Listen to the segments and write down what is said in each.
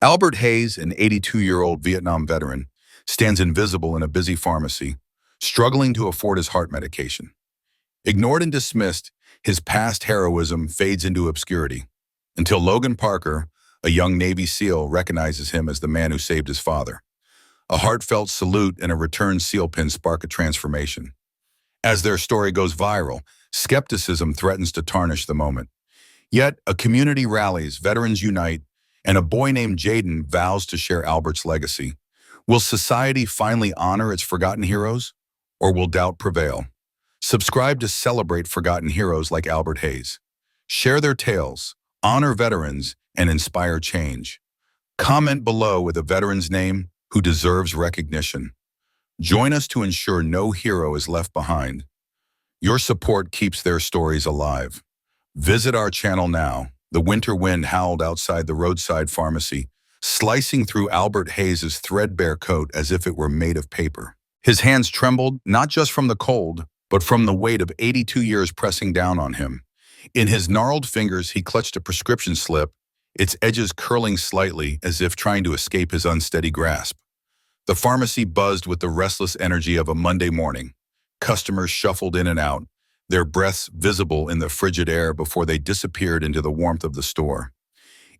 Albert Hayes, an 82-year-old Vietnam veteran, stands invisible in a busy pharmacy, struggling to afford his heart medication. Ignored and dismissed, his past heroism fades into obscurity, until Logan Parker, a young Navy SEAL, recognizes him as the man who saved his father. A heartfelt salute and a returned SEAL pin spark a transformation. As their story goes viral, skepticism threatens to tarnish the moment. Yet, a community rallies, veterans unite, and a boy named Jaden vows to share Albert's legacy. Will society finally honor its forgotten heroes, or will doubt prevail? Subscribe to celebrate forgotten heroes like Albert Hayes. Share their tales, honor veterans, and inspire change. Comment below with a veteran's name who deserves recognition. Join us to ensure no hero is left behind. Your support keeps their stories alive. Visit our channel now. The winter wind howled outside the roadside pharmacy, slicing through Albert Hayes's threadbare coat as if it were made of paper. His hands trembled, not just from the cold, but from the weight of 82 years pressing down on him. In his gnarled fingers, he clutched a prescription slip, its edges curling slightly as if trying to escape his unsteady grasp. The pharmacy buzzed with the restless energy of a Monday morning. Customers shuffled in and out, their breaths visible in the frigid air before they disappeared into the warmth of the store.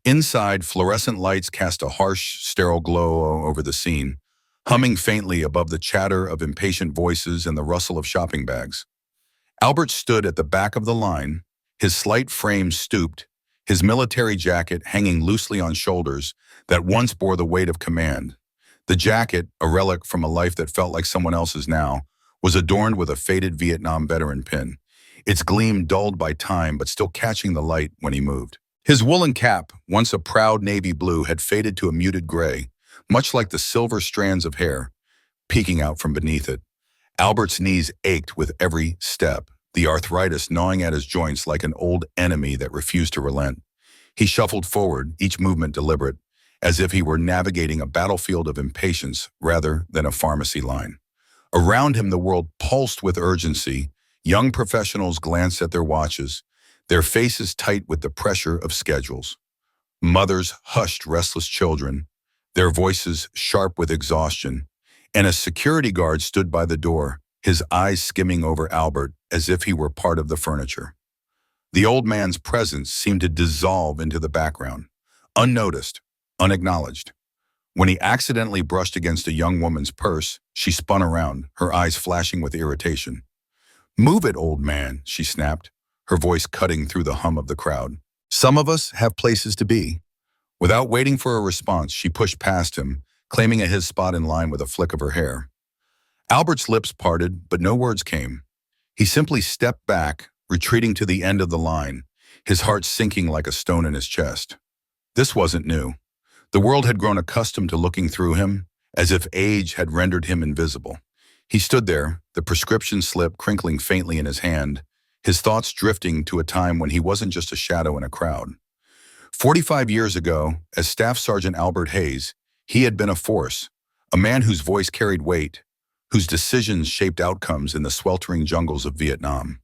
Inside, fluorescent lights cast a harsh, sterile glow over the scene, humming faintly above the chatter of impatient voices and the rustle of shopping bags. Albert stood at the back of the line, his slight frame stooped, his military jacket hanging loosely on shoulders that once bore the weight of command. The jacket, a relic from a life that felt like someone else's now, was adorned with a faded Vietnam veteran pin, its gleam dulled by time but still catching the light when he moved. His woolen cap, once a proud navy blue, had faded to a muted gray, much like the silver strands of hair peeking out from beneath it. Albert's knees ached with every step, the arthritis gnawing at his joints like an old enemy that refused to relent. He shuffled forward, each movement deliberate, as if he were navigating a battlefield of impatience rather than a pharmacy line. Around him, the world pulsed with urgency. Young professionals glanced at their watches, their faces tight with the pressure of schedules. Mothers hushed restless children, their voices sharp with exhaustion, and a security guard stood by the door, his eyes skimming over Albert as if he were part of the furniture. The old man's presence seemed to dissolve into the background, unnoticed, unacknowledged. When he accidentally brushed against a young woman's purse, she spun around, her eyes flashing with irritation. "Move it, old man," she snapped, her voice cutting through the hum of the crowd. "Some of us have places to be." Without waiting for a response, she pushed past him, claiming his spot in line with a flick of her hair. Albert's lips parted, but no words came. He simply stepped back, retreating to the end of the line, his heart sinking like a stone in his chest. This wasn't new. The world had grown accustomed to looking through him, as if age had rendered him invisible. He stood there, the prescription slip crinkling faintly in his hand, his thoughts drifting to a time when he wasn't just a shadow in a crowd. 45 years ago, as Staff Sergeant Albert Hayes, he had been a force, a man whose voice carried weight, whose decisions shaped outcomes in the sweltering jungles of Vietnam.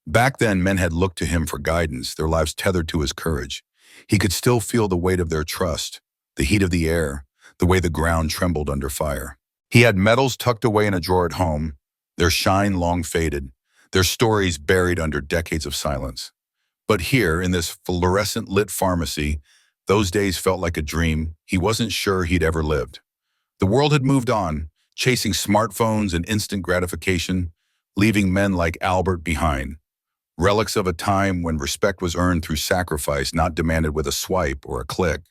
Back then, men had looked to him for guidance, their lives tethered to his courage. He could still feel the weight of their trust, the heat of the air, the way the ground trembled under fire. He had medals tucked away in a drawer at home, their shine long faded, their stories buried under decades of silence. But here, in this fluorescent-lit pharmacy, those days felt like a dream he wasn't sure he'd ever lived. The world had moved on, chasing smartphones and instant gratification, leaving men like Albert behind, relics of a time when respect was earned through sacrifice, not demanded with a swipe or a click.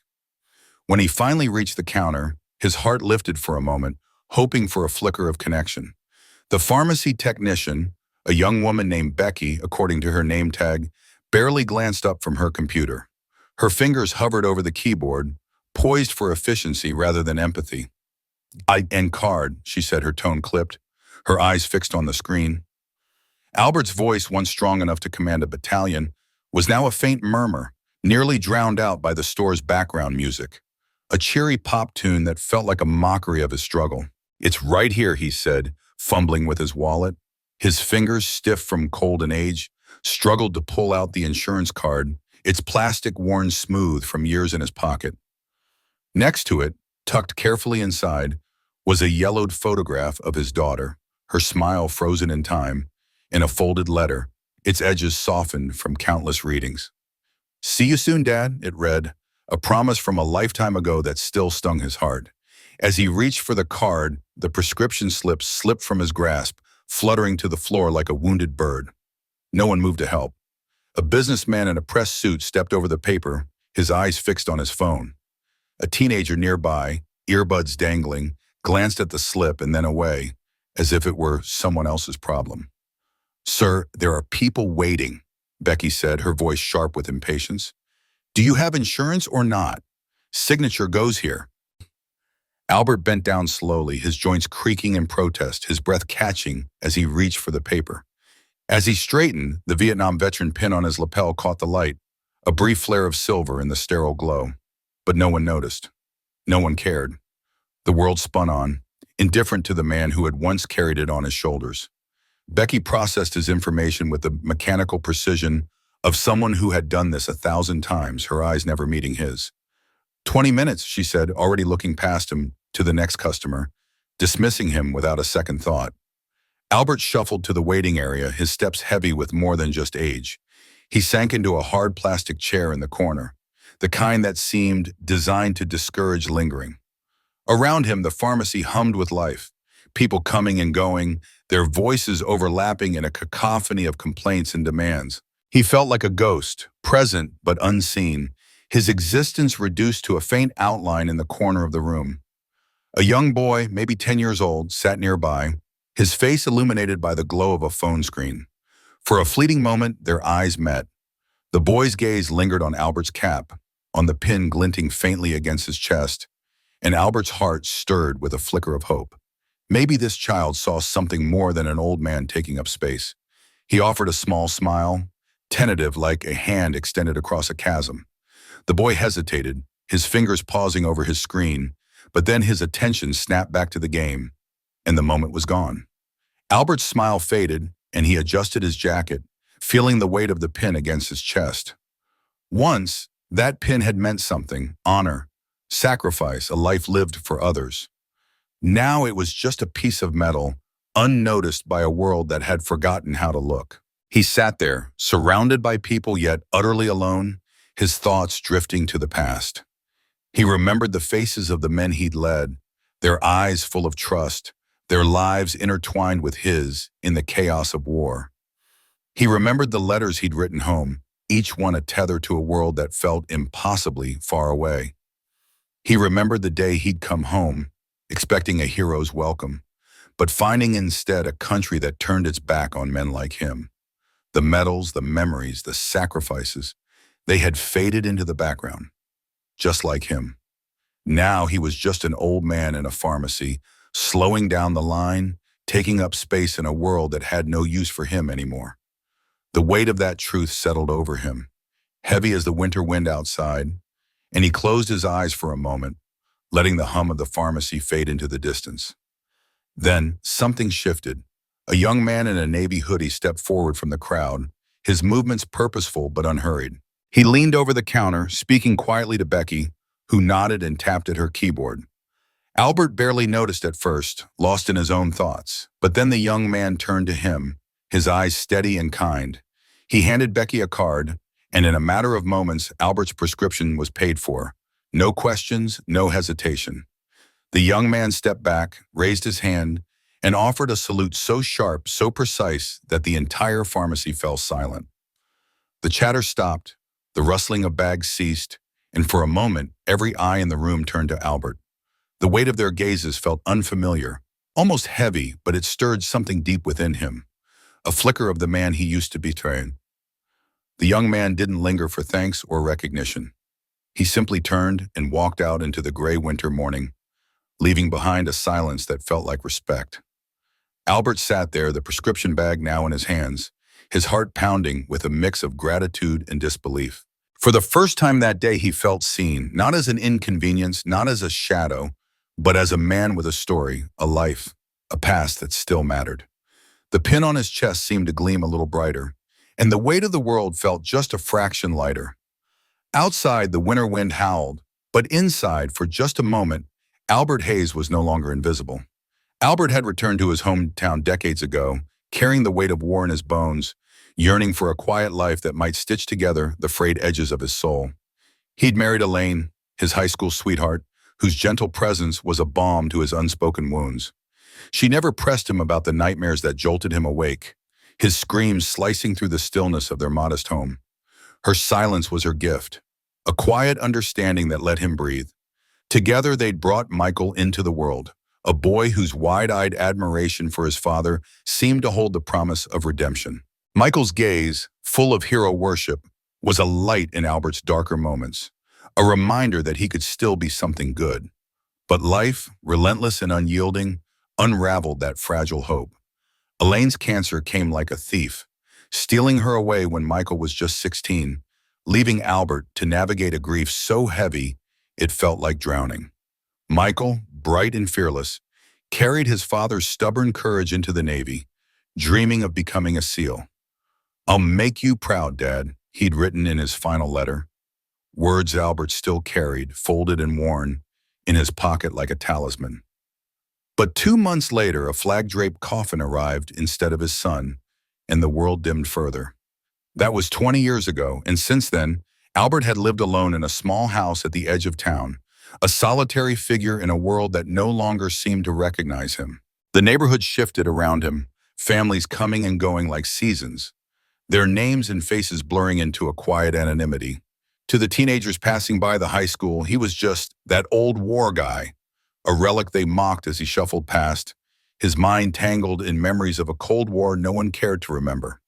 When he finally reached the counter, his heart lifted for a moment, hoping for a flicker of connection. The pharmacy technician, a young woman named Becky, according to her name tag, barely glanced up from her computer. Her fingers hovered over the keyboard, poised for efficiency rather than empathy. "And card," she said, her tone clipped, her eyes fixed on the screen. Albert's voice, once strong enough to command a battalion, was now a faint murmur, nearly drowned out by the store's background music. A cheery pop tune that felt like a mockery of his struggle. "It's right here," he said, fumbling with his wallet. His fingers, stiff from cold and age, struggled to pull out the insurance card, its plastic worn smooth from years in his pocket. Next to it, tucked carefully inside, was a yellowed photograph of his daughter, her smile frozen in time, in a folded letter, its edges softened from countless readings. "See you soon, Dad," it read, a promise from a lifetime ago that still stung his heart. As he reached for the card, the prescription slip slipped from his grasp, fluttering to the floor like a wounded bird. No one moved to help. A businessman in a press suit stepped over the paper, his eyes fixed on his phone. A teenager nearby, earbuds dangling, glanced at the slip and then away, as if it were someone else's problem. "Sir, there are people waiting," Becky said, her voice sharp with impatience. "Do you have insurance or not? Signature goes here." Albert bent down slowly, his joints creaking in protest, his breath catching as he reached for the paper. As he straightened, the Vietnam veteran pin on his lapel caught the light, a brief flare of silver in the sterile glow. But no one noticed. No one cared. The world spun on, indifferent to the man who had once carried it on his shoulders. Becky processed his information with the mechanical precision of someone who had done this 1,000 times, her eyes never meeting his. 20 minutes, she said, already looking past him to the next customer, dismissing him without a second thought. Albert shuffled to the waiting area, his steps heavy with more than just age. He sank into a hard plastic chair in the corner, the kind that seemed designed to discourage lingering. Around him, the pharmacy hummed with life, people coming and going, their voices overlapping in a cacophony of complaints and demands. He felt like a ghost, present but unseen, his existence reduced to a faint outline in the corner of the room. A young boy, maybe 10 years old, sat nearby, his face illuminated by the glow of a phone screen. For a fleeting moment, their eyes met. The boy's gaze lingered on Albert's cap, on the pin glinting faintly against his chest, and Albert's heart stirred with a flicker of hope. Maybe this child saw something more than an old man taking up space. He offered a small smile, tentative like a hand extended across a chasm. The boy hesitated, his fingers pausing over his screen, but then his attention snapped back to the game, and the moment was gone. Albert's smile faded, and he adjusted his jacket, feeling the weight of the pin against his chest. Once, that pin had meant something, honor, sacrifice, a life lived for others. Now it was just a piece of metal, unnoticed by a world that had forgotten how to look. He sat there, surrounded by people yet utterly alone, his thoughts drifting to the past. He remembered the faces of the men he'd led, their eyes full of trust, their lives intertwined with his in the chaos of war. He remembered the letters he'd written home, each one a tether to a world that felt impossibly far away. He remembered the day he'd come home, expecting a hero's welcome, but finding instead a country that turned its back on men like him. The medals, the memories, the sacrifices, they had faded into the background, just like him. Now he was just an old man in a pharmacy, slowing down the line, taking up space in a world that had no use for him anymore. The weight of that truth settled over him, heavy as the winter wind outside, and he closed his eyes for a moment, letting the hum of the pharmacy fade into the distance. Then something shifted. A young man in a navy hoodie stepped forward from the crowd, his movements purposeful but unhurried. He leaned over the counter, speaking quietly to Becky, who nodded and tapped at her keyboard. Albert barely noticed at first, lost in his own thoughts, but then the young man turned to him, his eyes steady and kind. He handed Becky a card, and in a matter of moments, Albert's prescription was paid for. No questions, no hesitation. The young man stepped back, raised his hand, and offered a salute so sharp, so precise, that the entire pharmacy fell silent. The chatter stopped, the rustling of bags ceased, and for a moment, every eye in the room turned to Albert. The weight of their gazes felt unfamiliar, almost heavy, but it stirred something deep within him, a flicker of the man he used to betray. The young man didn't linger for thanks or recognition. He simply turned and walked out into the gray winter morning, leaving behind a silence that felt like respect. Albert sat there, the prescription bag now in his hands, his heart pounding with a mix of gratitude and disbelief. For the first time that day, he felt seen, not as an inconvenience, not as a shadow, but as a man with a story, a life, a past that still mattered. The pin on his chest seemed to gleam a little brighter, and the weight of the world felt just a fraction lighter. Outside, the winter wind howled, But inside, for just a moment, Albert Hayes was no longer invisible. Albert had returned to his hometown decades ago, carrying the weight of war in his bones, yearning for a quiet life that might stitch together the frayed edges of his soul. He'd married Elaine, his high school sweetheart, whose gentle presence was a balm to his unspoken wounds. She never pressed him about the nightmares that jolted him awake, his screams slicing through the stillness of their modest home. Her silence was her gift, a quiet understanding that let him breathe. Together they'd brought Michael into the world, a boy whose wide-eyed admiration for his father seemed to hold the promise of redemption. Michael's gaze, full of hero worship, was a light in Albert's darker moments, a reminder that he could still be something good. But life, relentless and unyielding, unraveled that fragile hope. Elaine's cancer came like a thief, stealing her away when Michael was just 16, leaving Albert to navigate a grief so heavy it felt like drowning. Michael, bright and fearless, carried his father's stubborn courage into the Navy, dreaming of becoming a SEAL. "I'll make you proud, Dad," he'd written in his final letter. Words Albert still carried, folded and worn, in his pocket like a talisman. But 2 months later, a flag-draped coffin arrived instead of his son, and the world dimmed further. That was 20 years ago, and since then, Albert had lived alone in a small house at the edge of town, a solitary figure in a world that no longer seemed to recognize him. The neighborhood shifted around him, families coming and going like seasons, their names and faces blurring into a quiet anonymity. To the teenagers passing by the high school, he was just that old war guy, a relic they mocked as he shuffled past, his mind tangled in memories of a Cold War no one cared to remember.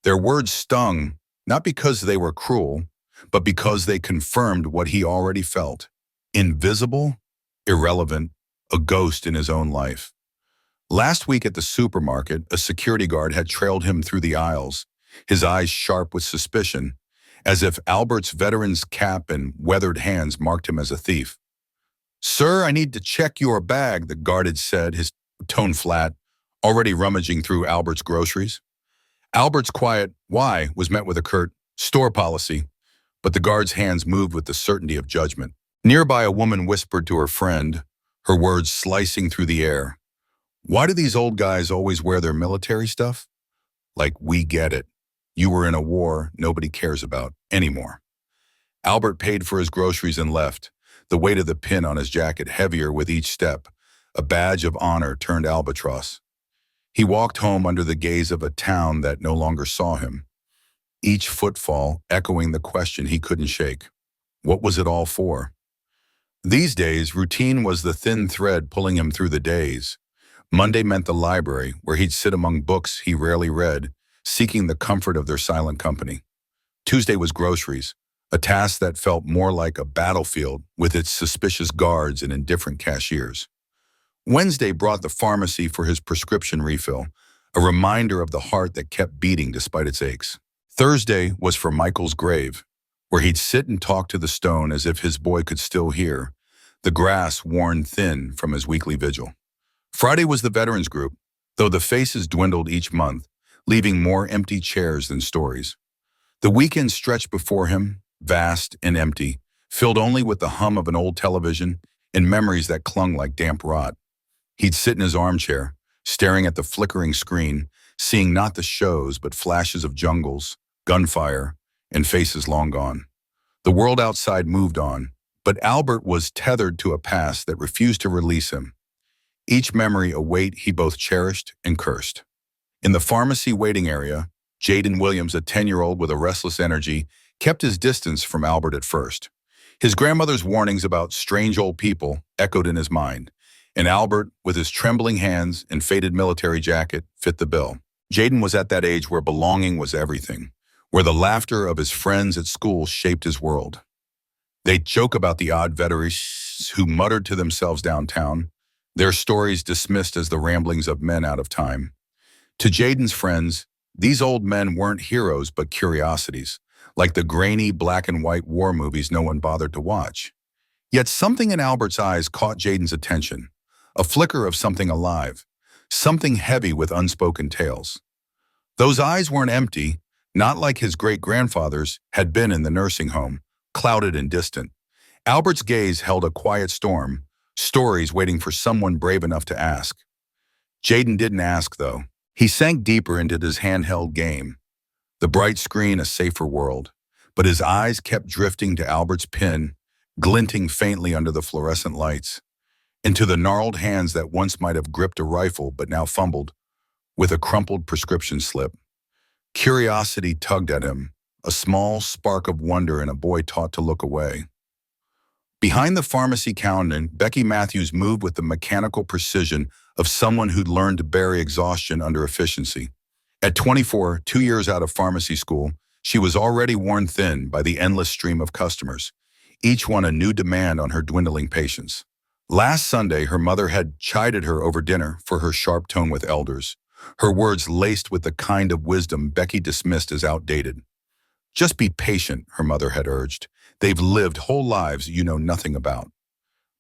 Their words stung, not because they were cruel, but because they confirmed what he already felt. Invisible, irrelevant, a ghost in his own life. Last week at the supermarket, a security guard had trailed him through the aisles, his eyes sharp with suspicion, as if Albert's veteran's cap and weathered hands marked him as a thief. "Sir, I need to check your bag," the guard had said, his tone flat, already rummaging through Albert's groceries. Albert's quiet "why" was met with a curt "store policy," but the guard's hands moved with the certainty of judgment. Nearby, a woman whispered to her friend, her words slicing through the air. "Why do these old guys always wear their military stuff? Like, we get it. You were in a war nobody cares about anymore." Albert paid for his groceries and left, the weight of the pin on his jacket heavier with each step, a badge of honor turned albatross. He walked home under the gaze of a town that no longer saw him, each footfall echoing the question he couldn't shake. What was it all for? These days, routine was the thin thread pulling him through the days. Monday meant the library, where he'd sit among books he rarely read, seeking the comfort of their silent company. Tuesday was groceries, a task that felt more like a battlefield with its suspicious guards and indifferent cashiers. Wednesday brought the pharmacy for his prescription refill, a reminder of the heart that kept beating despite its aches. Thursday was for Michael's grave, where he'd sit and talk to the stone as if his boy could still hear, the grass worn thin from his weekly vigil. Friday was the veterans group, though the faces dwindled each month, leaving more empty chairs than stories. The weekend stretched before him, vast and empty, filled only with the hum of an old television and memories that clung like damp rot. He'd sit in his armchair, staring at the flickering screen, seeing not the shows but flashes of jungles, gunfire, and faces long gone. The world outside moved on, but Albert was tethered to a past that refused to release him, each memory a weight he both cherished and cursed. In the pharmacy waiting area, Jaden Williams, a 10-year-old with a restless energy, kept his distance from Albert at first. His grandmother's warnings about strange old people echoed in his mind, and Albert, with his trembling hands and faded military jacket, fit the bill. Jaden was at that age where belonging was everything, where the laughter of his friends at school shaped his world. They'd joke about the odd veterans who muttered to themselves downtown, their stories dismissed as the ramblings of men out of time. To Jaden's friends, these old men weren't heroes but curiosities, like the grainy black and white war movies no one bothered to watch. Yet something in Albert's eyes caught Jaden's attention, a flicker of something alive, something heavy with unspoken tales. Those eyes weren't empty, not like his great-grandfather's had been in the nursing home, clouded and distant. Albert's gaze held a quiet storm, stories waiting for someone brave enough to ask. Jaden didn't ask, though. He sank deeper into his handheld game, the bright screen a safer world, but his eyes kept drifting to Albert's pin, glinting faintly under the fluorescent lights, into the gnarled hands that once might have gripped a rifle but now fumbled with a crumpled prescription slip. Curiosity tugged at him, a small spark of wonder in a boy taught to look away. Behind the pharmacy counter, Becky Matthews moved with the mechanical precision of someone who'd learned to bury exhaustion under efficiency. At 24, 2 years out of pharmacy school, she was already worn thin by the endless stream of customers, each one a new demand on her dwindling patience. Last Sunday, her mother had chided her over dinner for her sharp tone with elders, her words laced with the kind of wisdom Becky dismissed as outdated. "Just be patient," her mother had urged. "They've lived whole lives you know nothing about."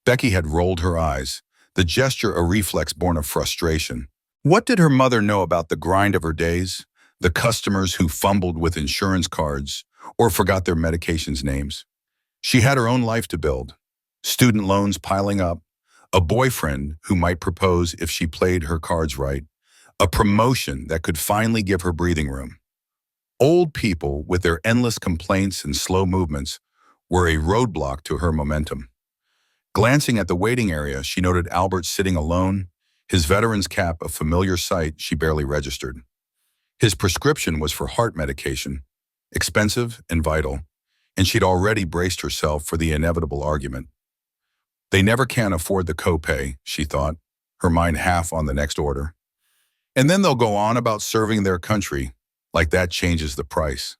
Becky had rolled her eyes, the gesture a reflex born of frustration. What did her mother know about the grind of her days, the customers who fumbled with insurance cards or forgot their medications' names? She had her own life to build, student loans piling up, a boyfriend who might propose if she played her cards right, a promotion that could finally give her breathing room. Old people, with their endless complaints and slow movements, were a roadblock to her momentum. Glancing at the waiting area, she noted Albert sitting alone, his veteran's cap a familiar sight she barely registered. His prescription was for heart medication, expensive and vital, and she'd already braced herself for the inevitable argument. They never can afford the copay, she thought, her mind half on the next order. And then they'll go on about serving their country, like that changes the price.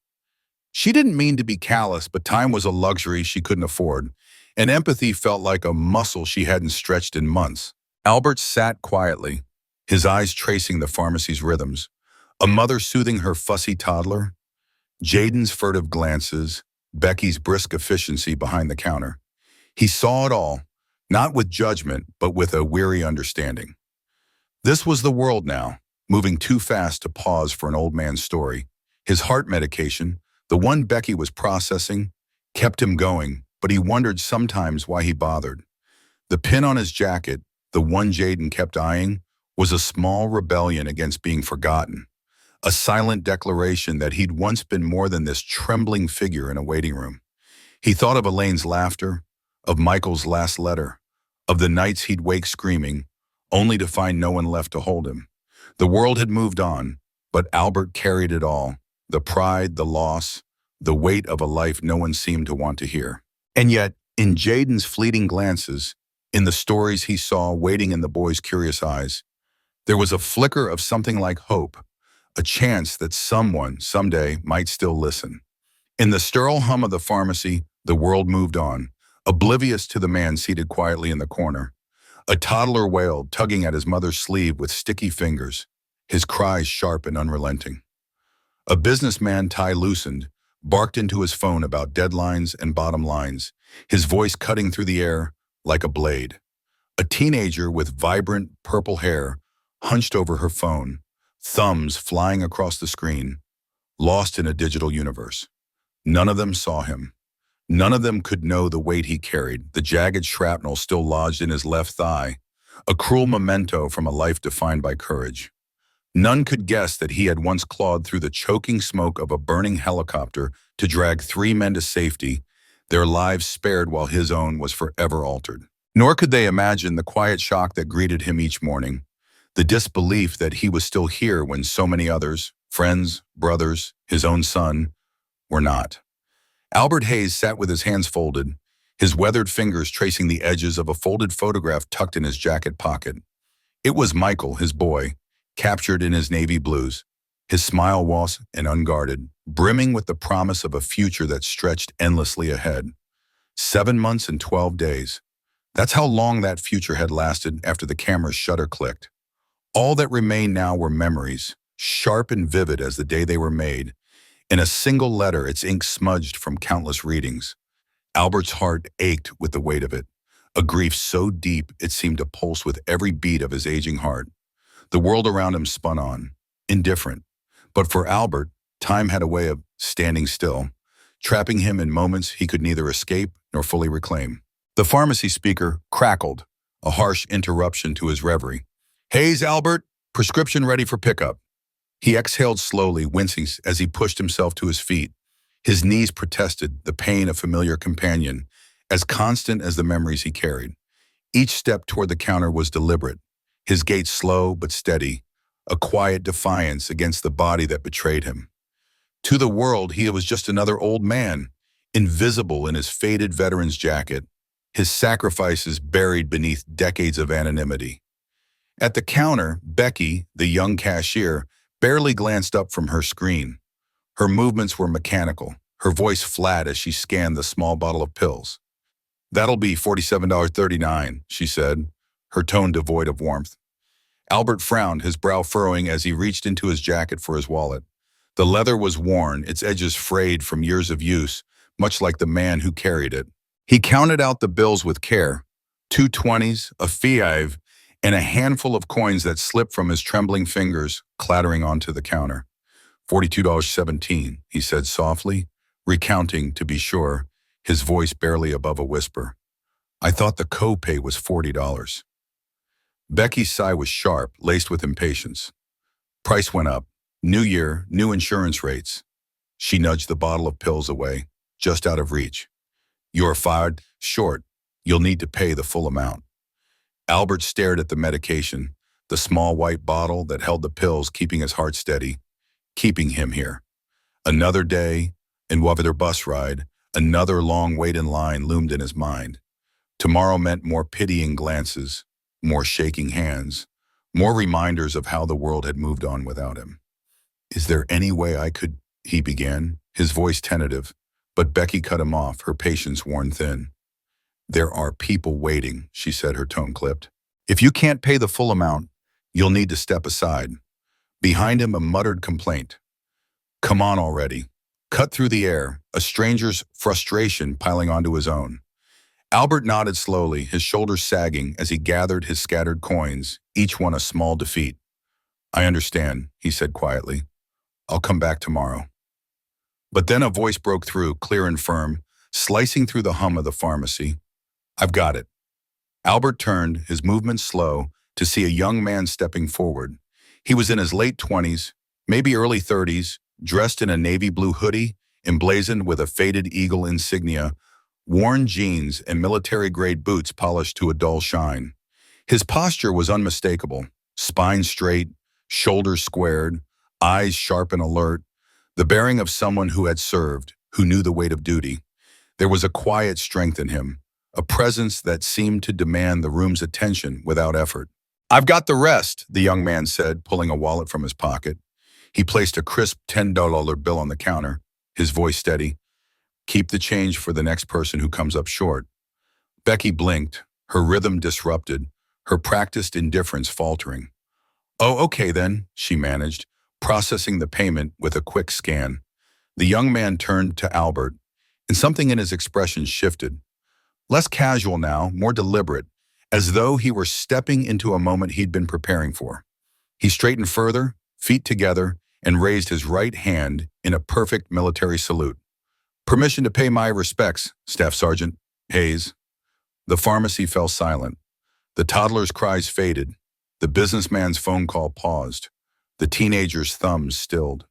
She didn't mean to be callous, but time was a luxury she couldn't afford, and empathy felt like a muscle she hadn't stretched in months. Albert sat quietly, his eyes tracing the pharmacy's rhythms, a mother soothing her fussy toddler, Jaden's furtive glances, Becky's brisk efficiency behind the counter. He saw it all, not with judgment, but with a weary understanding. This was the world now, moving too fast to pause for an old man's story. His heart medication, the one Becky was processing, kept him going, but he wondered sometimes why he bothered. The pin on his jacket, the one Jaden kept eyeing, was a small rebellion against being forgotten, a silent declaration that he'd once been more than this trembling figure in a waiting room. He thought of Elaine's laughter, of Michael's last letter, of the nights he'd wake screaming, only to find no one left to hold him. The world had moved on, but Albert carried it all, the pride, the loss, the weight of a life no one seemed to want to hear. And yet, in Jaden's fleeting glances, in the stories he saw waiting in the boy's curious eyes, there was a flicker of something like hope, a chance that someone, someday, might still listen. In the sterile hum of the pharmacy, the world moved on, oblivious to the man seated quietly in the corner. A toddler wailed, tugging at his mother's sleeve with sticky fingers, his cries sharp and unrelenting. A businessman, tie loosened, barked into his phone about deadlines and bottom lines, his voice cutting through the air like a blade. A teenager with vibrant purple hair hunched over her phone, thumbs flying across the screen, lost in a digital universe. None of them saw him. None of them could know the weight he carried, the jagged shrapnel still lodged in his left thigh, a cruel memento from a life defined by courage. None could guess that he had once clawed through the choking smoke of a burning helicopter to drag 3 men to safety, their lives spared while his own was forever altered. Nor could they imagine the quiet shock that greeted him each morning, the disbelief that he was still here when so many others, friends, brothers, his own son, were not. Albert Hayes sat with his hands folded, his weathered fingers tracing the edges of a folded photograph tucked in his jacket pocket. It was Michael, his boy, captured in his navy blues, his smile was and unguarded, brimming with the promise of a future that stretched endlessly ahead. 7 months and 12 days. That's how long that future had lasted after the camera's shutter clicked. All that remained now were memories, sharp and vivid as the day they were made. In a single letter, its ink smudged from countless readings. Albert's heart ached with the weight of it, a grief so deep it seemed to pulse with every beat of his aging heart. The world around him spun on, indifferent. But for Albert, time had a way of standing still, trapping him in moments he could neither escape nor fully reclaim. The pharmacy speaker crackled, a harsh interruption to his reverie. "Hayes, Albert, prescription ready for pickup." He exhaled slowly, wincing as he pushed himself to his feet. His knees protested the pain of familiar companion, as constant as the memories he carried. Each step toward the counter was deliberate, his gait slow but steady, a quiet defiance against the body that betrayed him. To the world, he was just another old man, invisible in his faded veteran's jacket, his sacrifices buried beneath decades of anonymity. At the counter, Becky, the young cashier, barely glanced up from her screen. Her movements were mechanical, her voice flat as she scanned the small bottle of pills. "That'll be $47.39, she said, her tone devoid of warmth. Albert frowned, his brow furrowing as he reached into his jacket for his wallet. The leather was worn, its edges frayed from years of use, much like the man who carried it. He counted out the bills with care, 2 20s, a five, and a handful of coins that slipped from his trembling fingers, clattering onto the counter. $42.17, he said softly, recounting to be sure, his voice barely above a whisper. "I thought the copay was $40. Becky's sigh was sharp, laced with impatience. Price went up. New year, new insurance rates. She nudged the bottle of pills away, just out of reach. "You're fired short. You'll need to pay the full amount." Albert stared at the medication, the small white bottle that held the pills, keeping his heart steady, keeping him here. Another day, another bus ride, another long wait in line loomed in his mind. Tomorrow meant more pitying glances, more shaking hands, more reminders of how the world had moved on without him. "Is there any way I could," he began, his voice tentative, but Becky cut him off, her patience worn thin. "There are people waiting," she said, her tone clipped. "If you can't pay the full amount, you'll need to step aside." Behind him, a muttered complaint. "Come on already." Cut through the air, a stranger's frustration piling onto his own. Albert nodded slowly, his shoulders sagging as he gathered his scattered coins, each one a small defeat. "I understand," he said quietly. "I'll come back tomorrow." But then a voice broke through, clear and firm, slicing through the hum of the pharmacy. "I've got it." Albert turned, his movements slow, to see a young man stepping forward. He was in his late 20s, maybe early 30s, dressed in a navy blue hoodie, emblazoned with a faded eagle insignia, worn jeans and military-grade boots polished to a dull shine. His posture was unmistakable, spine straight, shoulders squared, eyes sharp and alert, the bearing of someone who had served, who knew the weight of duty. There was a quiet strength in him, a presence that seemed to demand the room's attention without effort. "I've got the rest," the young man said, pulling a wallet from his pocket. He placed a crisp $10 bill on the counter, his voice steady. "Keep the change for the next person who comes up short." Becky blinked, her rhythm disrupted, her practiced indifference faltering. "Oh, okay then," she managed, processing the payment with a quick scan. The young man turned to Albert, and something in his expression shifted. Less casual now, more deliberate, as though he were stepping into a moment he'd been preparing for. He straightened further, feet together, and raised his right hand in a perfect military salute. "Permission to pay my respects, Staff Sergeant Hayes." The pharmacy fell silent. The toddler's cries faded. The businessman's phone call paused. The teenager's thumbs stilled.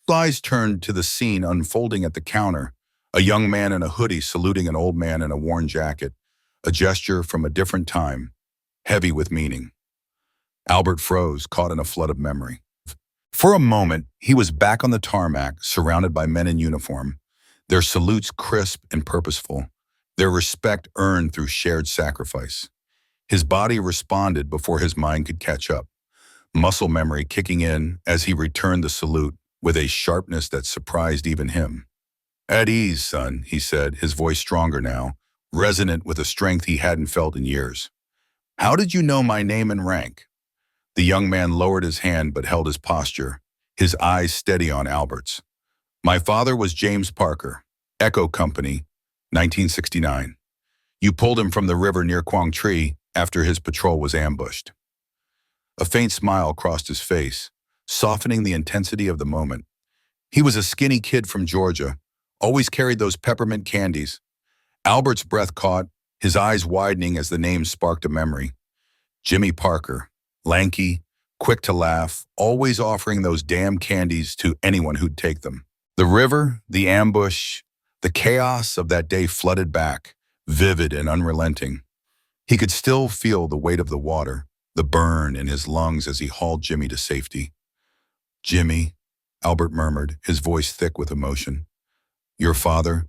Eyes turned to the scene unfolding at the counter, a young man in a hoodie saluting an old man in a worn jacket, a gesture from a different time, heavy with meaning. Albert froze, caught in a flood of memory. For a moment, he was back on the tarmac, surrounded by men in uniform, their salutes crisp and purposeful, their respect earned through shared sacrifice. His body responded before his mind could catch up, muscle memory kicking in as he returned the salute with a sharpness that surprised even him. "At ease, son," he said, his voice stronger now, resonant with a strength he hadn't felt in years. "How did you know my name and rank?" The young man lowered his hand but held his posture, his eyes steady on Albert's. "My father was James Parker, Echo Company, 1969. You pulled him from the river near Quang Tri after his patrol was ambushed." A faint smile crossed his face, softening the intensity of the moment. He was a skinny kid from Georgia, always carried those peppermint candies. Albert's breath caught, his eyes widening as the name sparked a memory. Jimmy Parker, lanky, quick to laugh, always offering those damn candies to anyone who'd take them. The river, the ambush, the chaos of that day flooded back, vivid and unrelenting. He could still feel the weight of the water, the burn in his lungs as he hauled Jimmy to safety. "Jimmy," Albert murmured, his voice thick with emotion. "Your father,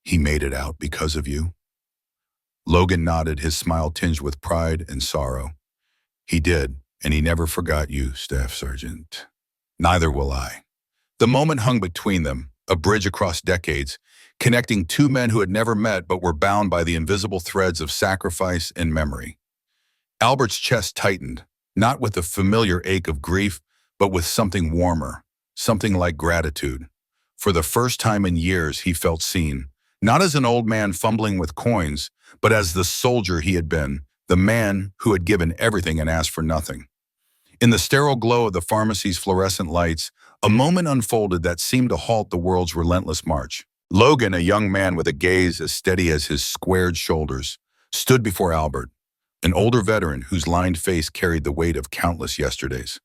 he made it out because of you." Logan nodded, his smile tinged with pride and sorrow. "He did, and he never forgot you, Staff Sergeant." "Neither will I." The moment hung between them, a bridge across decades, connecting two men who had never met but were bound by the invisible threads of sacrifice and memory. Albert's chest tightened, not with the familiar ache of grief, but with something warmer, something like gratitude. For the first time in years, he felt seen, not as an old man fumbling with coins, but as the soldier he had been, the man who had given everything and asked for nothing. In the sterile glow of the pharmacy's fluorescent lights, a moment unfolded that seemed to halt the world's relentless march. Logan, a young man with a gaze as steady as his squared shoulders, stood before Albert, an older veteran whose lined face carried the weight of countless yesterdays.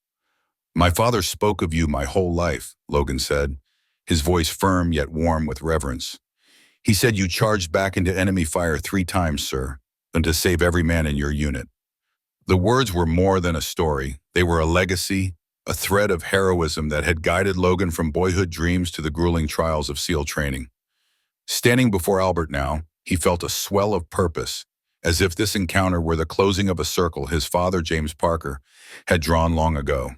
"My father spoke of you my whole life," Logan said, his voice firm yet warm with reverence. "He said you charged back into enemy fire 3 times, sir, and to save every man in your unit." The words were more than a story. They were a legacy, a thread of heroism that had guided Logan from boyhood dreams to the grueling trials of SEAL training. Standing before Albert now, he felt a swell of purpose, as if this encounter were the closing of a circle his father, James Parker, had drawn long ago.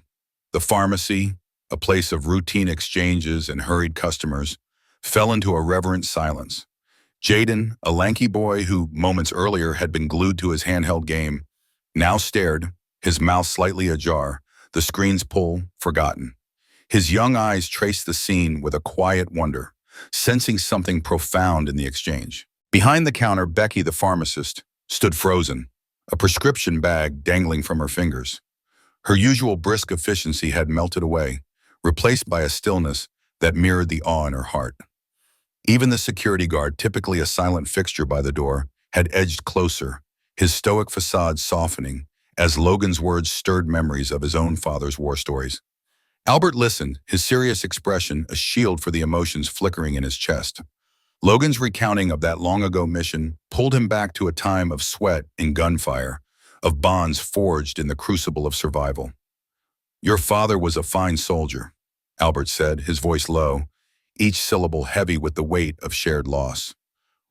The pharmacy, a place of routine exchanges and hurried customers, fell into a reverent silence. Jaden, a lanky boy who moments earlier had been glued to his handheld game, now stared, his mouth slightly ajar, the screen's pull forgotten. His young eyes traced the scene with a quiet wonder, sensing something profound in the exchange. Behind the counter, Becky, the pharmacist, stood frozen, a prescription bag dangling from her fingers. Her usual brisk efficiency had melted away, replaced by a stillness that mirrored the awe in her heart. Even the security guard, typically a silent fixture by the door, had edged closer, his stoic facade softening as Logan's words stirred memories of his own father's war stories. Albert listened, his serious expression a shield for the emotions flickering in his chest. Logan's recounting of that long-ago mission pulled him back to a time of sweat and gunfire, of bonds forged in the crucible of survival. "Your father was a fine soldier," Albert said, his voice low, each syllable heavy with the weight of shared loss.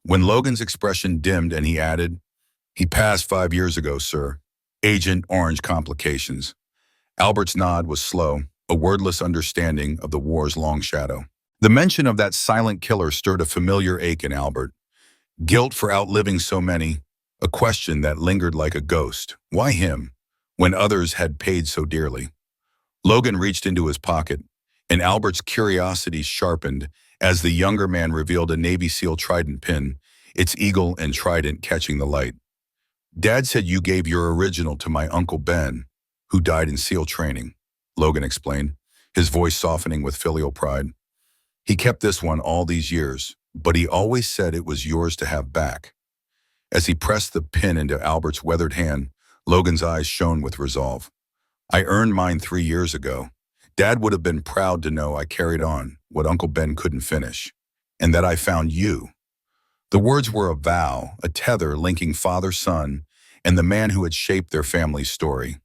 When Logan's expression dimmed and he added, "He passed 5 years ago, sir. Agent Orange complications." Albert's nod was slow, a wordless understanding of the war's long shadow. The mention of that silent killer stirred a familiar ache in Albert. Guilt for outliving so many, a question that lingered like a ghost. Why him, when others had paid so dearly? Logan reached into his pocket, and Albert's curiosity sharpened as the younger man revealed a Navy SEAL trident pin, its eagle and trident catching the light. "Dad said you gave your original to my Uncle Ben, who died in SEAL training," Logan explained, his voice softening with filial pride. "He kept this one all these years, but he always said it was yours to have back." As he pressed the pin into Albert's weathered hand, Logan's eyes shone with resolve. "I earned mine 3 years ago. Dad would have been proud to know I carried on what Uncle Ben couldn't finish, and that I found you." The words were a vow, a tether linking father-son and the man who had shaped their family's story.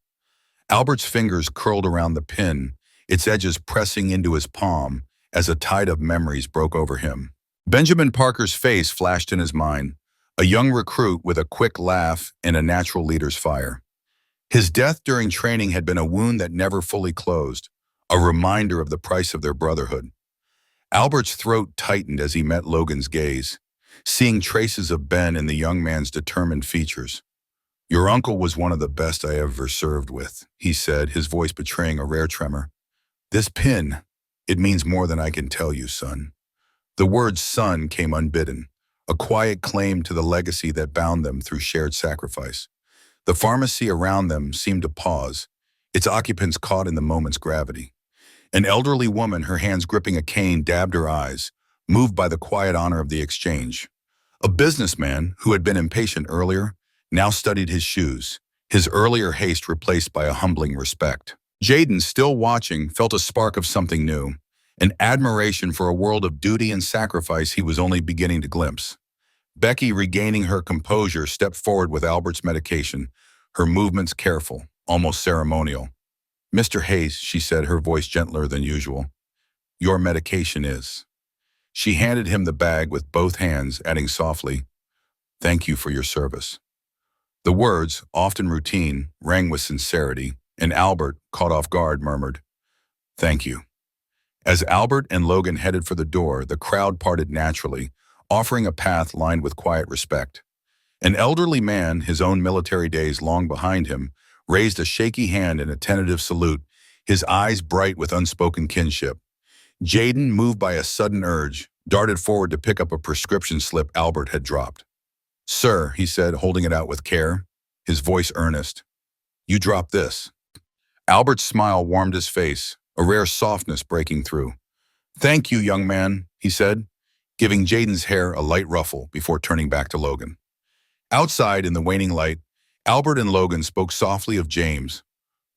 Albert's fingers curled around the pin, its edges pressing into his palm as a tide of memories broke over him. Benjamin Parker's face flashed in his mind, a young recruit with a quick laugh and a natural leader's fire. His death during training had been a wound that never fully closed, a reminder of the price of their brotherhood. Albert's throat tightened as he met Logan's gaze, seeing traces of Ben in the young man's determined features. "Your uncle was one of the best I ever served with," he said, his voice betraying a rare tremor. "This pin, it means more than I can tell you, son." The word son came unbidden, a quiet claim to the legacy that bound them through shared sacrifice. The pharmacy around them seemed to pause, its occupants caught in the moment's gravity. An elderly woman, her hands gripping a cane, dabbed her eyes, moved by the quiet honor of the exchange. A businessman who had been impatient earlier now studied his shoes, his earlier haste replaced by a humbling respect. Jaden, still watching, felt a spark of something new, an admiration for a world of duty and sacrifice he was only beginning to glimpse. Becky, regaining her composure, stepped forward with Albert's medication, her movements careful, almost ceremonial. "Mr. Hayes," she said, her voice gentler than usual, "your medication is." She handed him the bag with both hands, adding softly, "Thank you for your service." The words, often routine, rang with sincerity, and Albert, caught off guard, murmured, "Thank you." As Albert and Logan headed for the door, the crowd parted naturally, offering a path lined with quiet respect. An elderly man, his own military days long behind him, raised a shaky hand in a tentative salute, his eyes bright with unspoken kinship. Jaden, moved by a sudden urge, darted forward to pick up a prescription slip Albert had dropped. "Sir," he said, holding it out with care, his voice earnest, "you dropped this." Albert's smile warmed his face, a rare softness breaking through. "Thank you, young man," he said, giving Jaden's hair a light ruffle before turning back to Logan. Outside, in the waning light, Albert and Logan spoke softly of James,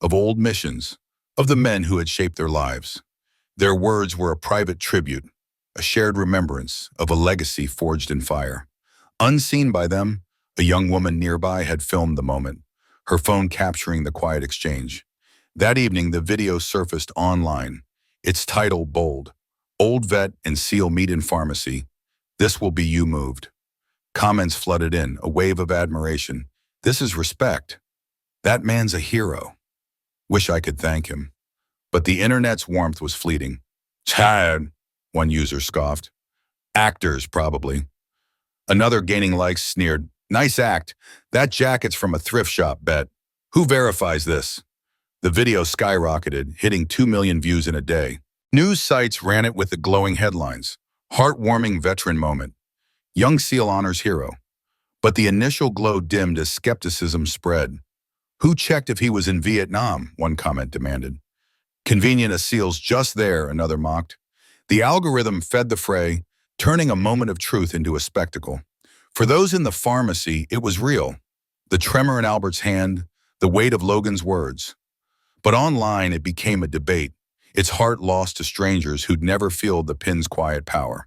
of old missions, of the men who had shaped their lives. Their words were a private tribute, a shared remembrance of a legacy forged in fire. Unseen by them, a young woman nearby had filmed the moment, her phone capturing the quiet exchange. That evening, the video surfaced online, its title bold, "Old Vet and SEAL Meet in Pharmacy. This will be you moved." Comments flooded in, a wave of admiration. "This is respect. That man's a hero. Wish I could thank him." But the internet's warmth was fleeting. "Chad," one user scoffed. "Actors, probably." Another, gaining likes, sneered, "Nice act. That jacket's from a thrift shop, bet. Who verifies this?" The video skyrocketed, hitting 2 million views in a day. News sites ran it with the glowing headlines. "Heartwarming veteran moment. Young SEAL honors hero." But the initial glow dimmed as skepticism spread. "Who checked if he was in Vietnam?" one comment demanded. "Convenient as SEAL's just there," another mocked. The algorithm fed the fray, turning a moment of truth into a spectacle. For those in the pharmacy, it was real. The tremor in Albert's hand, the weight of Logan's words. But online, it became a debate, its heart lost to strangers who'd never felt the pin's quiet power.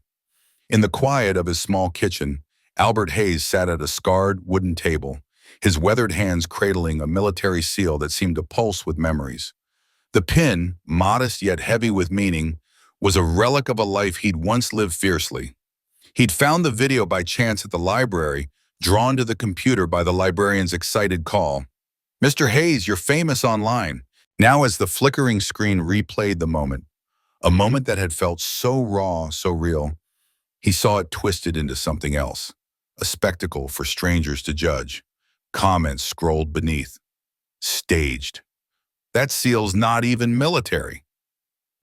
In the quiet of his small kitchen, Albert Hayes sat at a scarred wooden table, his weathered hands cradling a military seal that seemed to pulse with memories. The pin, modest yet heavy with meaning, was a relic of a life he'd once lived fiercely. He'd found the video by chance at the library, drawn to the computer by the librarian's excited call. "Mr. Hayes, you're famous online." Now, as the flickering screen replayed the moment, a moment that had felt so raw, so real, he saw it twisted into something else, a spectacle for strangers to judge. Comments scrolled beneath. "Staged. That SEAL's not even military."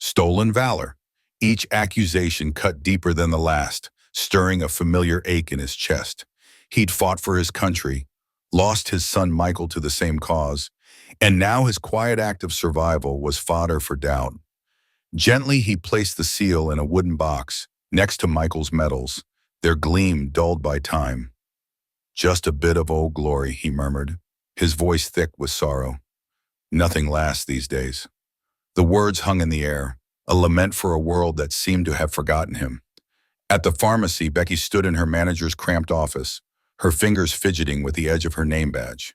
"Stolen valor." Each accusation cut deeper than the last, stirring a familiar ache in his chest. He'd fought for his country, lost his son Michael to the same cause, and now his quiet act of survival was fodder for doubt. Gently, he placed the seal in a wooden box, next to Michael's medals, their gleam dulled by time. "Just a bit of old glory," he murmured, his voice thick with sorrow. "Nothing lasts these days." The words hung in the air, a lament for a world that seemed to have forgotten him. At the pharmacy, Becky stood in her manager's cramped office, her fingers fidgeting with the edge of her name badge.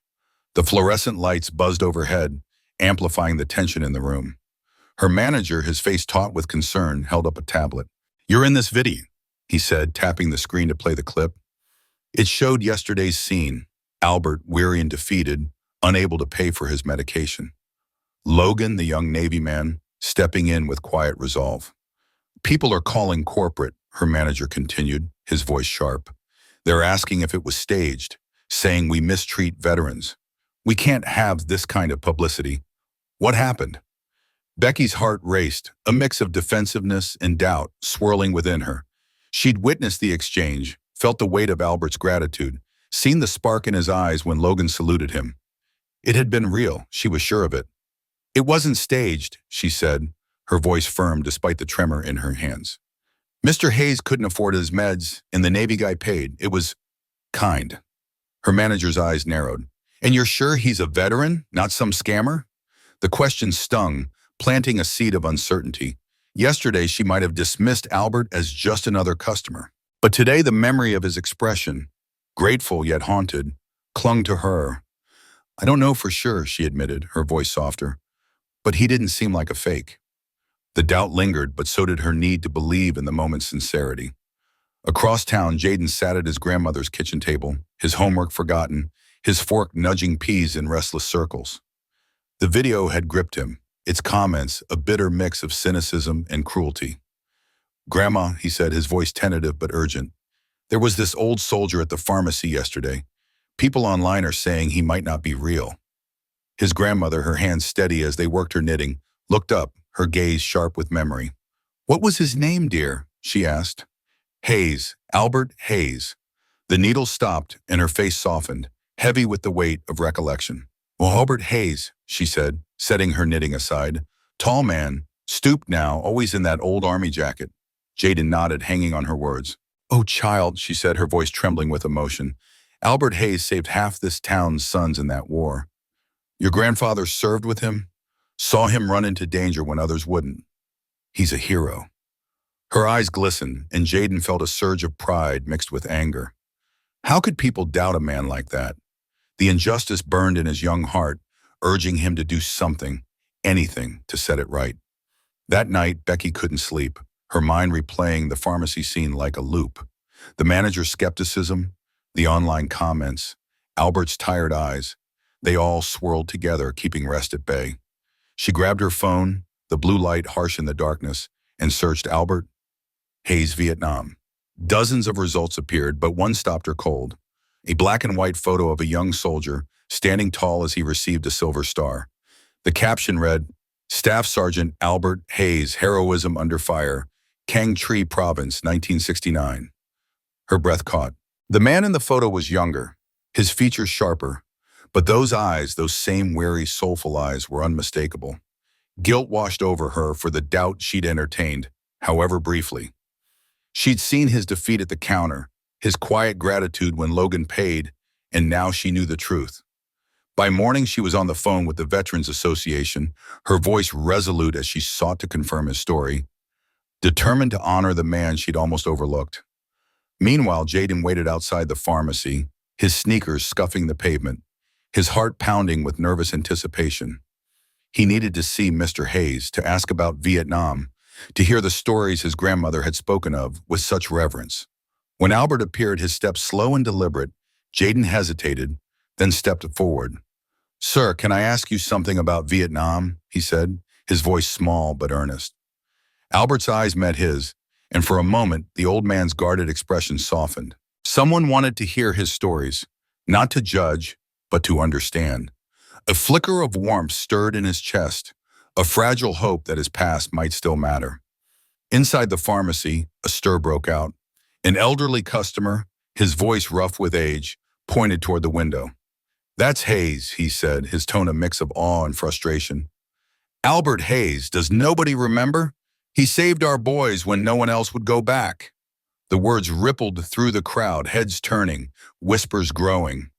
The fluorescent lights buzzed overhead, amplifying the tension in the room. Her manager, his face taut with concern, held up a tablet. "You're in this video," he said, tapping the screen to play the clip. It showed yesterday's scene, Albert, weary and defeated, unable to pay for his medication. Logan, the young Navy man, stepping in with quiet resolve. "People are calling corporate," her manager continued, his voice sharp. "They're asking if it was staged, saying we mistreat veterans. We can't have this kind of publicity. What happened?" Becky's heart raced, a mix of defensiveness and doubt swirling within her. She'd witnessed the exchange, felt the weight of Albert's gratitude, seen the spark in his eyes when Logan saluted him. It had been real, she was sure of it. "It wasn't staged," she said, her voice firm despite the tremor in her hands. Mr. Hayes couldn't afford his meds, and the Navy guy paid. It was kind. Her manager's eyes narrowed. And you're sure he's a veteran, not some scammer? The question stung, planting a seed of uncertainty. Yesterday, she might have dismissed Albert as just another customer. But today, the memory of his expression, grateful yet haunted, clung to her. I don't know for sure, she admitted, her voice softer. But he didn't seem like a fake. The doubt lingered, but so did her need to believe in the moment's sincerity. Across town, Jaden sat at his grandmother's kitchen table, his homework forgotten, his fork nudging peas in restless circles. The video had gripped him, its comments a bitter mix of cynicism and cruelty. "Grandma," he said, his voice tentative but urgent, "there was this old soldier at the pharmacy yesterday. People online are saying he might not be real." His grandmother, her hands steady as they worked her knitting, looked up, her gaze sharp with memory. "What was his name, dear?" she asked. "Hayes, Albert Hayes." The needle stopped and her face softened, heavy with the weight of recollection. "Well, Albert Hayes," she said, setting her knitting aside. "Tall man, stooped now, always in that old army jacket." Jaden nodded, hanging on her words. "Oh, child," she said, her voice trembling with emotion. "Albert Hayes saved half this town's sons in that war. Your grandfather served with him, saw him run into danger when others wouldn't. He's a hero." Her eyes glistened, and Jaden felt a surge of pride mixed with anger. How could people doubt a man like that? The injustice burned in his young heart, urging him to do something, anything, to set it right. That night, Becky couldn't sleep, her mind replaying the pharmacy scene like a loop. The manager's skepticism, the online comments, Albert's tired eyes, they all swirled together, keeping rest at bay. She grabbed her phone, the blue light harsh in the darkness, and searched Albert Hayes, Vietnam. Dozens of results appeared, but one stopped her cold. A black and white photo of a young soldier, standing tall as he received a silver star. The caption read, "Staff Sergeant Albert Hayes, Heroism Under Fire, Kang Tri Province, 1969. Her breath caught. The man in the photo was younger, his features sharper, but those eyes, those same wary, soulful eyes, were unmistakable. Guilt washed over her for the doubt she'd entertained, however briefly. She'd seen his defeat at the counter, his quiet gratitude when Logan paid, and now she knew the truth. By morning, she was on the phone with the Veterans Association, her voice resolute as she sought to confirm his story, determined to honor the man she'd almost overlooked. Meanwhile, Jaden waited outside the pharmacy, his sneakers scuffing the pavement, his heart pounding with nervous anticipation. He needed to see Mr. Hayes, to ask about Vietnam, to hear the stories his grandmother had spoken of with such reverence. When Albert appeared, his steps slow and deliberate, Jaden hesitated, then stepped forward. "Sir, can I ask you something about Vietnam?" he said, his voice small but earnest. Albert's eyes met his, and for a moment, the old man's guarded expression softened. Someone wanted to hear his stories, not to judge, but to understand. A flicker of warmth stirred in his chest, a fragile hope that his past might still matter. Inside the pharmacy, a stir broke out. An elderly customer, his voice rough with age, pointed toward the window. "That's Hayes," he said, his tone a mix of awe and frustration. "Albert Hayes, does nobody remember? He saved our boys when no one else would go back." The words rippled through the crowd, heads turning, whispers growing.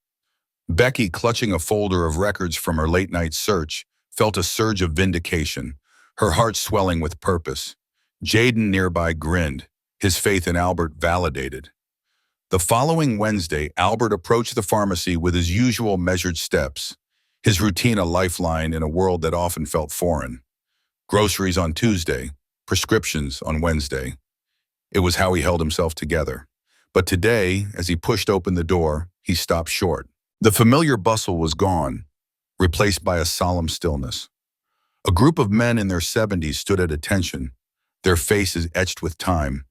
Becky, clutching a folder of records from her late-night search, felt a surge of vindication, her heart swelling with purpose. Jaden nearby grinned, his faith in Albert validated. The following Wednesday, Albert approached the pharmacy with his usual measured steps, his routine a lifeline in a world that often felt foreign. Groceries on Tuesday, prescriptions on Wednesday. It was how he held himself together. But today, as he pushed open the door, he stopped short. The familiar bustle was gone, replaced by a solemn stillness. A group of men in their 70s stood at attention, their faces etched with time,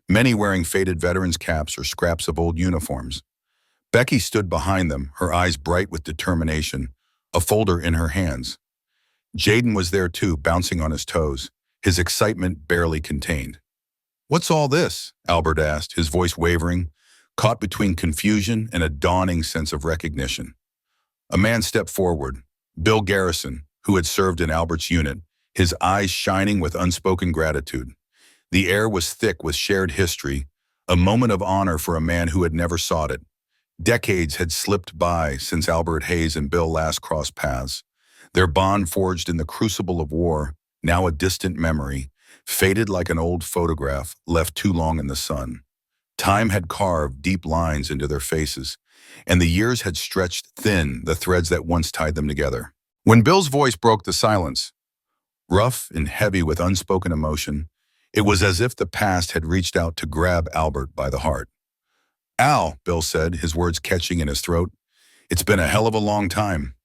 many wearing faded veterans' caps or scraps of old uniforms. Becky stood behind them, her eyes bright with determination, a folder in her hands. Jaden was there too, bouncing on his toes, his excitement barely contained. "What's all this?" Albert asked, his voice wavering, caught between confusion and a dawning sense of recognition. A man stepped forward, Bill Garrison, who had served in Albert's unit, his eyes shining with unspoken gratitude. The air was thick with shared history, a moment of honor for a man who had never sought it. Decades had slipped by since Albert Hayes and Bill last crossed paths. Their bond forged in the crucible of war, now a distant memory, faded like an old photograph left too long in the sun. Time had carved deep lines into their faces, and the years had stretched thin the threads that once tied them together. When Bill's voice broke the silence, rough and heavy with unspoken emotion, it was as if the past had reached out to grab Albert by the heart. "Al," Bill said, his words catching in his throat, "it's been a hell of a long time."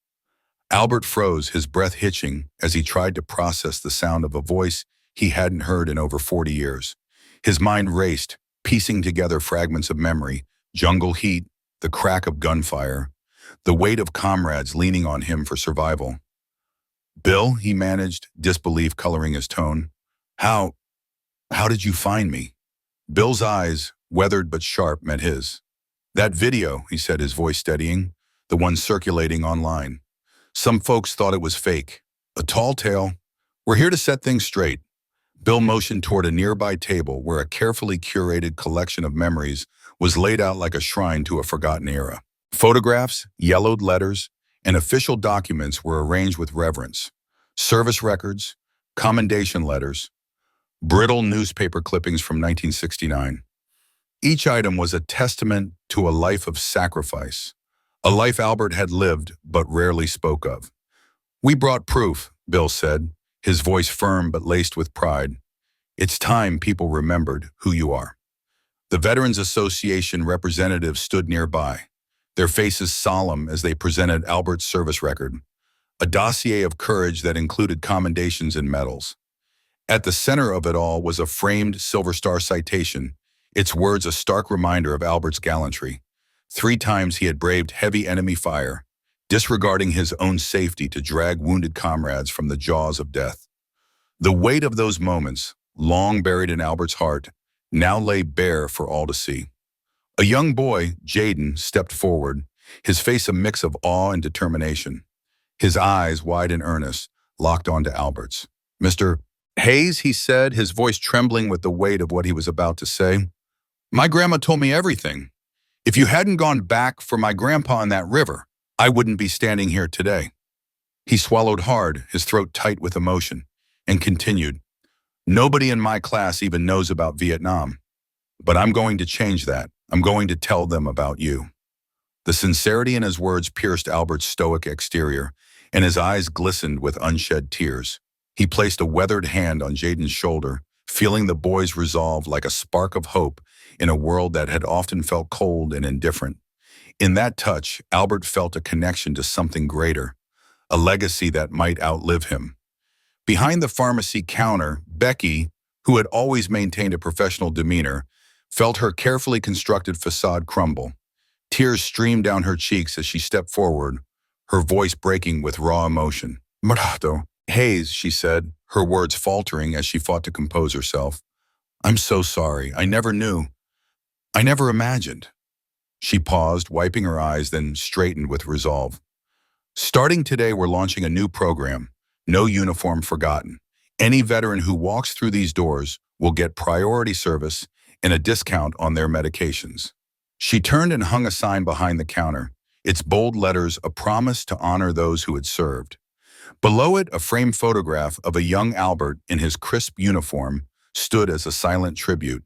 Albert froze, his breath hitching as he tried to process the sound of a voice he hadn't heard in over 40 years. His mind raced, piecing together fragments of memory, jungle heat, the crack of gunfire, the weight of comrades leaning on him for survival. "Bill," he managed, disbelief coloring his tone. How did you find me?" Bill's eyes, weathered but sharp, met his. "That video," he said, his voice steadying, "the one circulating online. Some folks thought it was fake. A tall tale. We're here to set things straight." Bill motioned toward a nearby table where a carefully curated collection of memories was laid out like a shrine to a forgotten era. Photographs, yellowed letters, and official documents were arranged with reverence. Service records, commendation letters, brittle newspaper clippings from 1969. Each item was a testament to a life of sacrifice, a life Albert had lived but rarely spoke of. "We brought proof," Bill said, his voice firm but laced with pride. "It's time people remembered who you are." The Veterans Association representatives stood nearby, their faces solemn as they presented Albert's service record, a dossier of courage that included commendations and medals. At the center of it all was a framed Silver Star citation, its words a stark reminder of Albert's gallantry. 3 times he had braved heavy enemy fire, disregarding his own safety to drag wounded comrades from the jaws of death. The weight of those moments, long buried in Albert's heart, now lay bare for all to see. A young boy, Jaden, stepped forward, his face a mix of awe and determination. His eyes, wide and earnest, locked onto Albert's. "Mr. Hayes," he said, his voice trembling with the weight of what he was about to say, "my grandma told me everything. If you hadn't gone back for my grandpa in that river, I wouldn't be standing here today." He swallowed hard, his throat tight with emotion, and continued, "Nobody in my class even knows about Vietnam. But I'm going to change that. I'm going to tell them about you." The sincerity in his words pierced Albert's stoic exterior, and his eyes glistened with unshed tears. He placed a weathered hand on Jaden's shoulder, feeling the boy's resolve like a spark of hope in a world that had often felt cold and indifferent. In that touch, Albert felt a connection to something greater, a legacy that might outlive him. Behind the pharmacy counter, Becky, who had always maintained a professional demeanor, felt her carefully constructed facade crumble. Tears streamed down her cheeks as she stepped forward, her voice breaking with raw emotion. "Murado, Hayes," she said, her words faltering as she fought to compose herself. "I'm so sorry. I never knew. I never imagined." She paused, wiping her eyes, then straightened with resolve. "Starting today, we're launching a new program, No Uniform Forgotten. Any veteran who walks through these doors will get priority service and a discount on their medications." She turned and hung a sign behind the counter, its bold letters a promise to honor those who had served. Below it, a framed photograph of a young Albert in his crisp uniform stood as a silent tribute.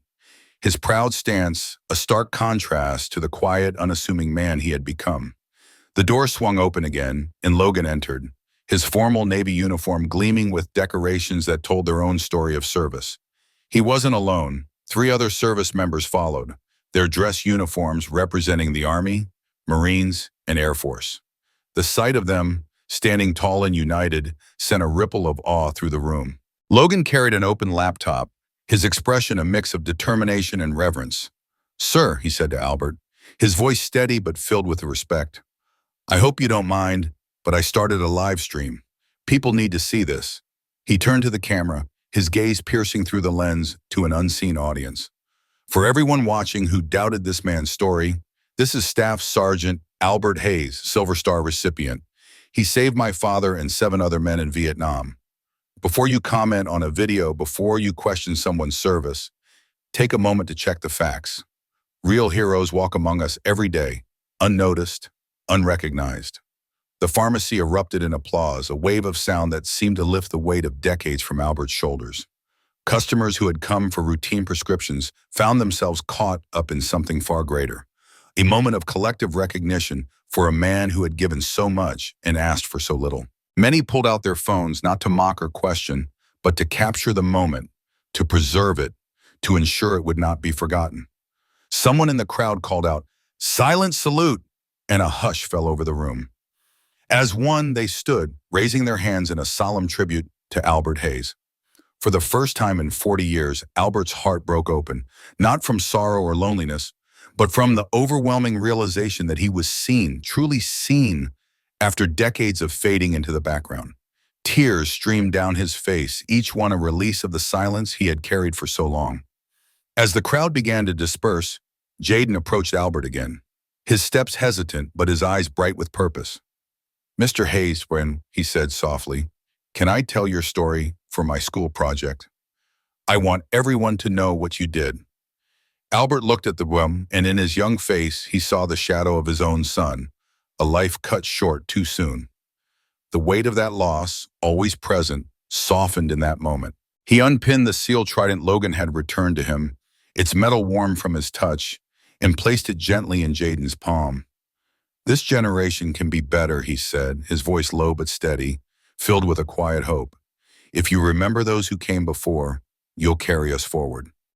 His proud stance, a stark contrast to the quiet, unassuming man he had become. The door swung open again, and Logan entered, his formal Navy uniform gleaming with decorations that told their own story of service. He wasn't alone. 3 other service members followed, their dress uniforms representing the Army, Marines, and Air Force. The sight of them, standing tall and united, sent a ripple of awe through the room. Logan carried an open laptop, his expression a mix of determination and reverence. "Sir," he said to Albert, his voice steady but filled with respect, "I hope you don't mind, but I started a live stream. People need to see this." He turned to the camera, his gaze piercing through the lens to an unseen audience. "For everyone watching who doubted this man's story, this is Staff Sergeant Albert Hayes, Silver Star recipient. He saved my father and 7 other men in Vietnam. Before you comment on a video, before you question someone's service, take a moment to check the facts. Real heroes walk among us every day, unnoticed, unrecognized. The pharmacy erupted in applause, a wave of sound that seemed to lift the weight of decades from Albert's shoulders. Customers who had come for routine prescriptions found themselves caught up in something far greater. A moment of collective recognition for a man who had given so much and asked for so little. Many pulled out their phones not to mock or question, but to capture the moment, to preserve it, to ensure it would not be forgotten. Someone in the crowd called out, "Silent salute!" and a hush fell over the room. As one, they stood, raising their hands in a solemn tribute to Albert Hayes. For the first time in 40 years, Albert's heart broke open, not from sorrow or loneliness, but from the overwhelming realization that he was seen, truly seen, after decades of fading into the background. Tears streamed down his face, each one a release of the silence he had carried for so long. As the crowd began to disperse, Jaden approached Albert again, his steps hesitant but his eyes bright with purpose. "Mr. Hayes, friend," he said softly, "can I tell your story for my school project? I want everyone to know what you did." Albert looked at the room, and in his young face he saw the shadow of his own son, a life cut short too soon. The weight of that loss, always present, softened in that moment. He unpinned the seal trident Logan had returned to him, its metal warm from his touch, and placed it gently in Jaden's palm. "This generation can be better," he said, his voice low but steady, filled with a quiet hope. "If you remember those who came before, you'll carry us forward."